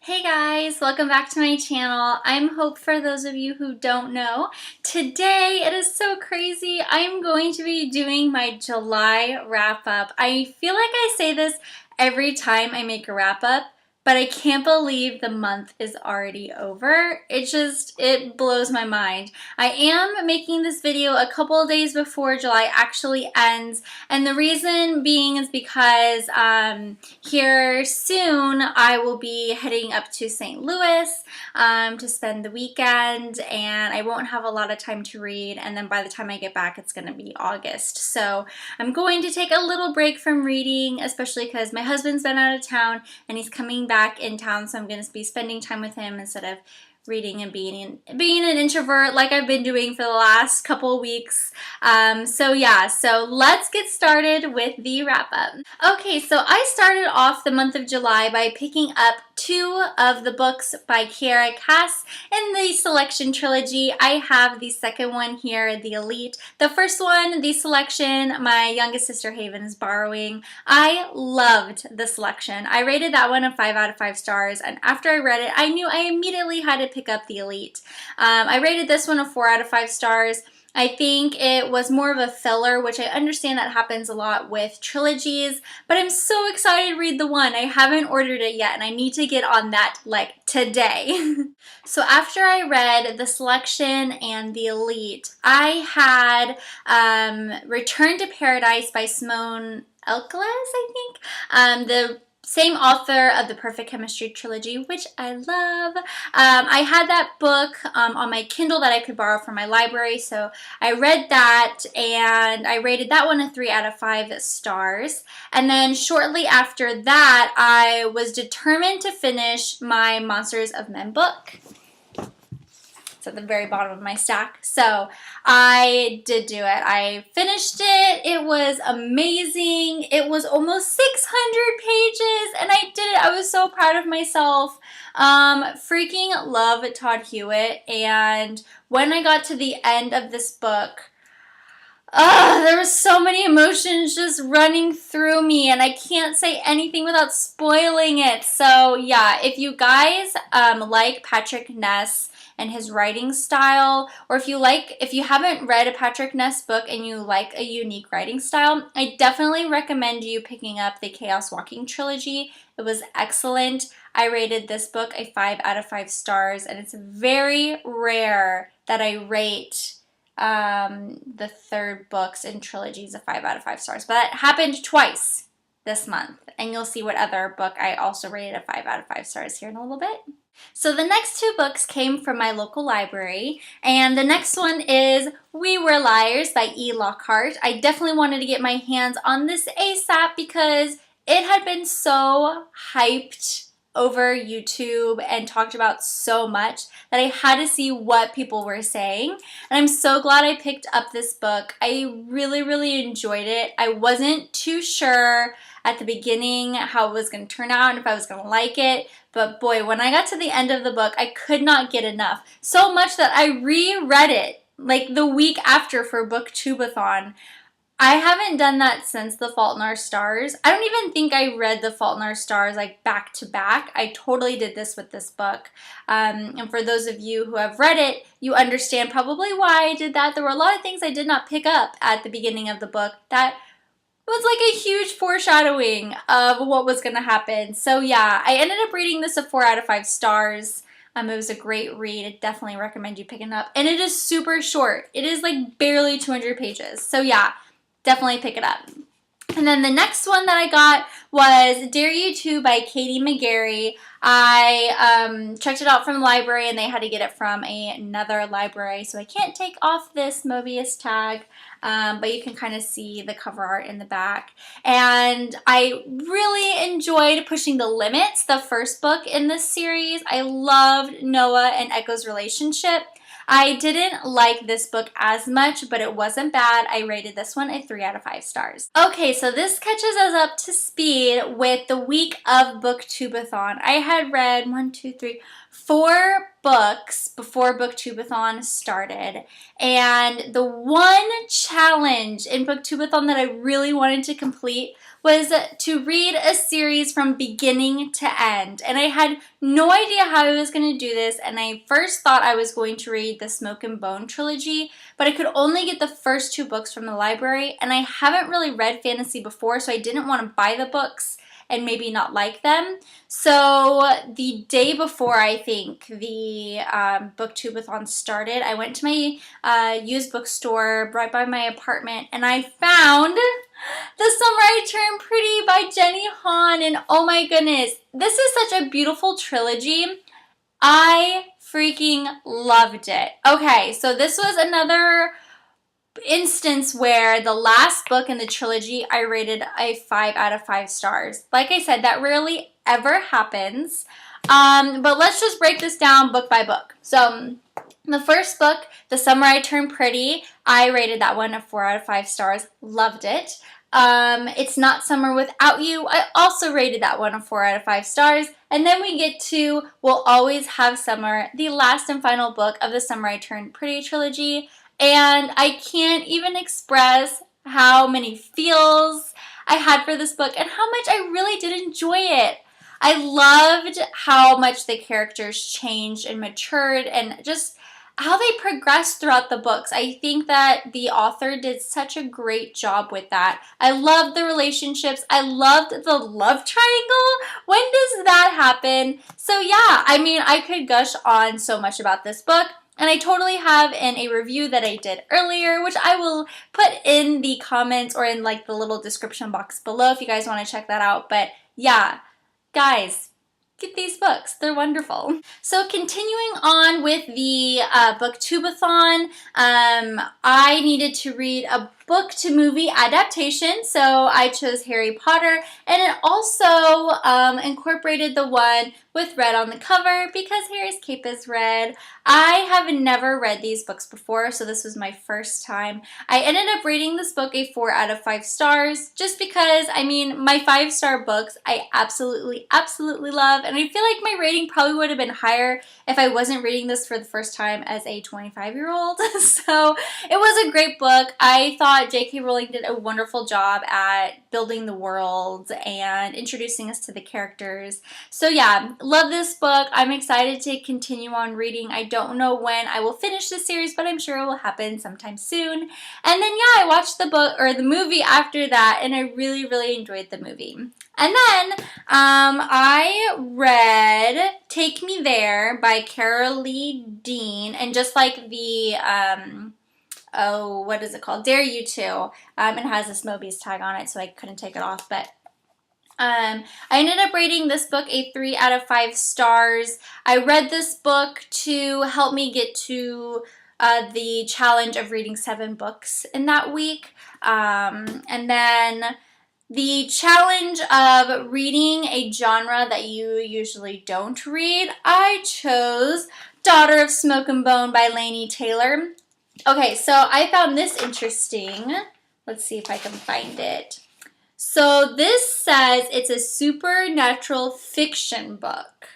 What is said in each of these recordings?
Hey guys, welcome back to my channel. I'm Hope for those of you who don't know. Today, it is so crazy, I'm going to be doing my July wrap up. I feel like I say this every time I make a wrap up, but I can't believe the month is already over. It blows my mind. I am making this video a couple of days before July actually ends, and the reason being is because here soon I will be heading up to St. Louis to spend the weekend, and I won't have a lot of time to read, and then by the time I get back it's going to be August. So I'm going to take a little break from reading, especially because my husband's been out of town and he's coming back in town, so I'm going to be spending time with him instead of reading and being an introvert like I've been doing for the last couple of weeks. So let's get started with the wrap up. Okay, so I started off the month of July by picking up two of the books by Kiera Cass in the Selection trilogy. I have the second one here, The Elite. The first one, The Selection, my youngest sister Haven is borrowing. I loved The Selection. I rated that one a 5 out of 5 stars, and after I read it, I knew I immediately had to pick up The Elite. I rated this one a 4 out of 5 stars. I think it was more of a filler, which I understand that happens a lot with trilogies, but I'm so excited to read the one. I haven't ordered it yet, and I need to get on that, like, today. So after I read The Selection and The Elite, I had Return to Paradise by Simone Elkeles, I think. The same author of the Perfect Chemistry trilogy, which I love. I had that book on my Kindle that I could borrow from my library, so I read that and I rated that one a 3 out of 5 stars. And then shortly after that, I was determined to finish my Monsters of Men book. At the very bottom of my stack. So I did do it. I finished it. It was amazing. It was almost 600 pages and I did it. I was so proud of myself. Freaking love Todd Hewitt, and when I got to the end of this book, there was so many emotions just running through me, and I can't say anything without spoiling it. So yeah, if you guys like Patrick Ness and his writing style, or if you haven't read a Patrick Ness book and you like a unique writing style, I definitely recommend you picking up the Chaos Walking trilogy. It was excellent. I rated this book a 5 out of 5 stars, and it's very rare that I rate the third books in trilogies a 5 out of 5 stars, but that happened twice this month, and you'll see what other book I also rated a 5 out of 5 stars here in a little bit. So the next two books came from my local library, and the next one is We Were Liars by E. Lockhart. I definitely wanted to get my hands on this ASAP because it had been so hyped over YouTube and talked about so much that I had to see what people were saying. And I'm so glad I picked up this book. I really, really enjoyed it. I wasn't too sure at the beginning how it was going to turn out and if I was going to like it. But boy, when I got to the end of the book, I could not get enough. So much that I reread it like the week after for Booktubeathon. I haven't done that since The Fault in Our Stars. I don't even think I read The Fault in Our Stars like back to back. I totally did this with this book. And for those of you who have read it, you understand probably why I did that. There were a lot of things I did not pick up at the beginning of the book that was like a huge foreshadowing of what was going to happen. So yeah, I ended up reading this a 4 out of 5 stars. It was a great read. I definitely recommend you picking it up. And it is super short. It is like barely 200 pages. So yeah, definitely pick it up. And then the next one that I got was Dare You To by Katie McGarry. I checked it out from the library and they had to get it from another library, so I can't take off this Mobius tag, but you can kind of see the cover art in the back. And I really enjoyed Pushing the Limits, the first book in this series. I loved Noah and Echo's relationship. I didn't like this book as much, but it wasn't bad. I rated this one a 3 out of 5 stars. Okay, so this catches us up to speed with the week of Booktubeathon. I had read 4 books before Booktubeathon started, and the one challenge in Booktubeathon that I really wanted to complete was to read a series from beginning to end. And I had no idea how I was going to do this, and I first thought I was going to read the Smoke and Bone trilogy, but I could only get the first 2 books from the library, and I haven't really read fantasy before, so I didn't want to buy the books and maybe not like them. So the day before, I think, the Booktubeathon started, I went to my used bookstore right by my apartment, and I found The Summer I Turned Pretty by Jenny Han, and oh my goodness, this is such a beautiful trilogy. I freaking loved it. Okay, so this was another instance where the last book in the trilogy I rated a 5 out of 5 stars. Like I said, that rarely ever happens. But let's just break this down book by book. So the first book, The Summer I Turned Pretty, I rated that one a 4 out of 5 stars. Loved it. It's Not Summer Without You. I also rated that one a 4 out of 5 stars. And then we get to We'll Always Have Summer, the last and final book of the Summer I Turned Pretty trilogy. And I can't even express how many feels I had for this book and how much I really did enjoy it. I loved how much the characters changed and matured and just how they progressed throughout the books. I think that the author did such a great job with that. I loved the relationships. I loved the love triangle. When does that happen? So yeah, I mean, I could gush on so much about this book. And I totally have in a review that I did earlier, which I will put in the comments or in like the little description box below if you guys want to check that out. But yeah, guys, get these books. They're wonderful. So continuing on with the Booktubeathon, I needed to read a book to movie adaptation, so I chose Harry Potter, and it also incorporated the one with red on the cover because Harry's cape is red. I have never read these books before, so this was my first time. I ended up rating this book a 4 out of 5 stars just because, I mean, my 5-star books I absolutely love, and I feel like my rating probably would have been higher if I wasn't reading this for the first time as a 25-year-old. So it was a great book. I thought J.K. Rowling did a wonderful job at building the world and introducing us to the characters. So yeah, love this book. I'm excited to continue on reading. I don't know when I will finish this series, but I'm sure it will happen sometime soon. And then yeah, I watched the book or the movie after that, and I really enjoyed the movie. And then I read Take Me There by Carolee Dean, and just like the oh, what is it called? Dare You To. It has this Mobius tag on it, so I couldn't take it off. But I ended up rating this book a 3 out of 5 stars. I read this book to help me get to the challenge of reading 7 books in that week. And then the challenge of reading a genre that you usually don't read, I chose Daughter of Smoke and Bone by Laini Taylor. Okay, so I found this interesting. Let's see if I can find it. So this says it's a supernatural fiction book.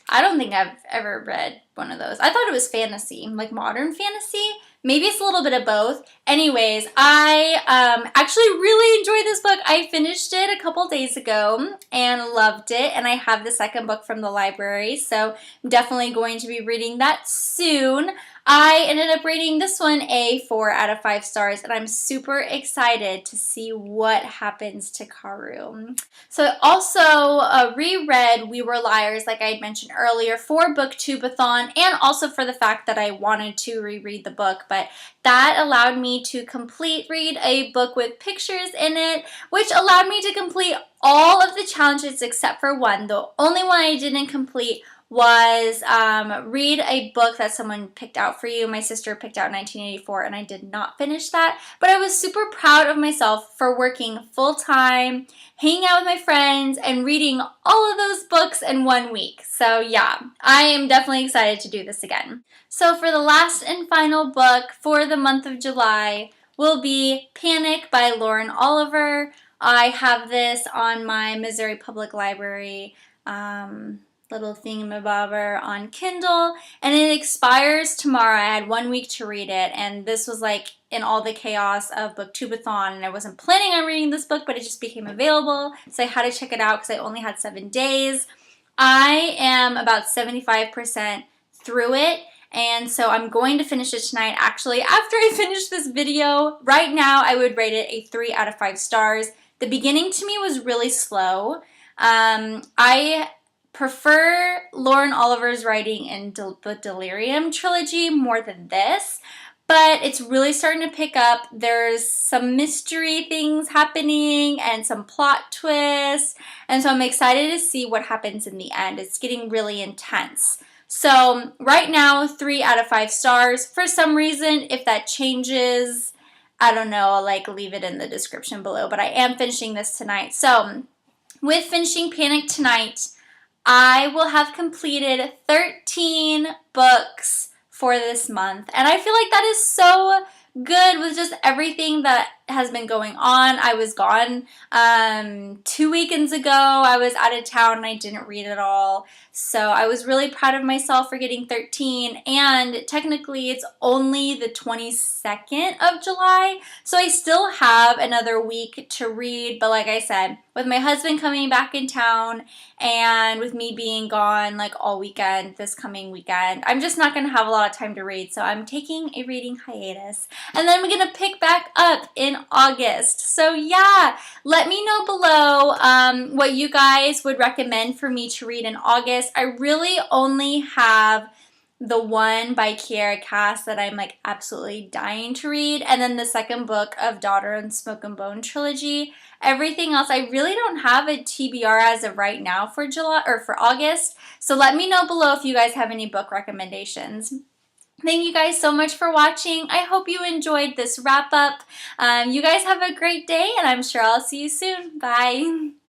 I don't think I've ever read one of those. I thought it was fantasy, like modern fantasy. Maybe it's a little bit of both. Anyways, I actually really enjoyed this book. I finished it a couple days ago and loved it. And I have the second book from the library, so I'm definitely going to be reading that soon. I ended up rating this one a 4 out of 5 stars, and I'm super excited to see what happens to Karu. So I also reread We Were Liars, like I had mentioned earlier, for Booktubeathon, and also for the fact that I wanted to reread the book, but that allowed me to read a book with pictures in it, which allowed me to complete all of the challenges except for one. The only one I didn't complete was read a book that someone picked out for you. My sister picked out 1984, and I did not finish that. But I was super proud of myself for working full-time, hanging out with my friends, and reading all of those books in 1 week. So yeah, I am definitely excited to do this again. So for the last and final book for the month of July will be Panic by Lauren Oliver. I have this on my Missouri Public Library little thingamabobber on Kindle, and it expires tomorrow. I had 1 week to read it, and this was like in all the chaos of Booktubeathon, and I wasn't planning on reading this book, but it just became available, so I had to check it out because I only had 7 days. I am about 75% through it, and so I'm going to finish it tonight. Actually, after I finish this video, right now I would rate it a 3 out of 5 stars. The beginning to me was really slow. I prefer Lauren Oliver's writing in the Delirium trilogy more than this, but it's really starting to pick up. There's some mystery things happening and some plot twists, and so I'm excited to see what happens in the end. It's getting really intense. So right now, 3 out of 5 stars. For some reason, if that changes, I don't know, I'll like leave it in the description below, but I am finishing this tonight. So with finishing Panic tonight, I will have completed 13 books for this month, and I feel like that is so good with just everything that has been going on. I was gone 2 weekends ago. I was out of town and I didn't read it all. So I was really proud of myself for getting 13, and technically it's only the 22nd of July, so I still have another week to read. But like I said, with my husband coming back in town and with me being gone like all weekend this coming weekend, I'm just not going to have a lot of time to read, so I'm taking a reading hiatus. And then I'm going to pick back up in August. So yeah, let me know below what you guys would recommend for me to read in August. I really only have the one by Kiera Cass that I'm like absolutely dying to read, and then the second book of Daughter and Smoke and Bone trilogy. Everything else, I really don't have a TBR as of right now for July or for August. So let me know below if you guys have any book recommendations. Thank you guys so much for watching. I hope you enjoyed this wrap up. You guys have a great day, and I'm sure I'll see you soon. Bye.